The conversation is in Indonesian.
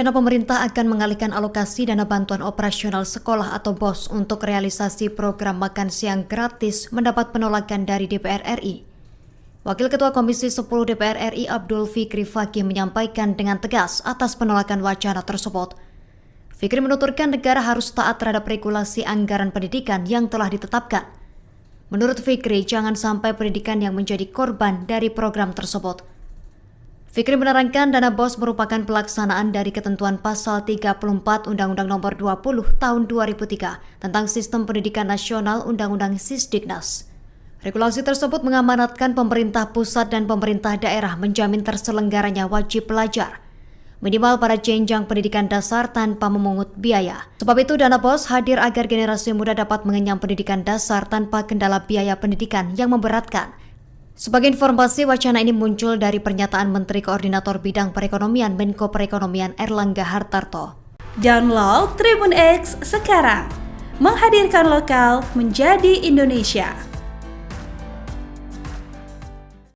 Dana pemerintah akan mengalihkan alokasi dana bantuan operasional sekolah atau BOS untuk realisasi program makan siang gratis mendapat penolakan dari DPR RI. Wakil Ketua Komisi 10 DPR RI Abdul Fikri Fakih menyampaikan dengan tegas atas penolakan wacana tersebut. Fikri menuturkan negara harus taat terhadap regulasi anggaran pendidikan yang telah ditetapkan. Menurut Fikri, jangan sampai pendidikan yang menjadi korban dari program tersebut. Fikri menerangkan dana BOS merupakan pelaksanaan dari ketentuan pasal 34 Undang-Undang Nomor 20 Tahun 2003 tentang Sistem Pendidikan Nasional Undang-Undang Sisdiknas. Regulasi tersebut mengamanatkan pemerintah pusat dan pemerintah daerah menjamin terselenggaranya wajib belajar, minimal pada jenjang pendidikan dasar tanpa memungut biaya. Sebab itu dana BOS hadir agar generasi muda dapat mengenyam pendidikan dasar tanpa kendala biaya pendidikan yang memberatkan. Sebagai informasi, wacana ini muncul dari pernyataan Menteri Koordinator Bidang Perekonomian Menko Perekonomian Erlangga Hartarto. Download Tribun X sekarang, menghadirkan lokal menjadi Indonesia.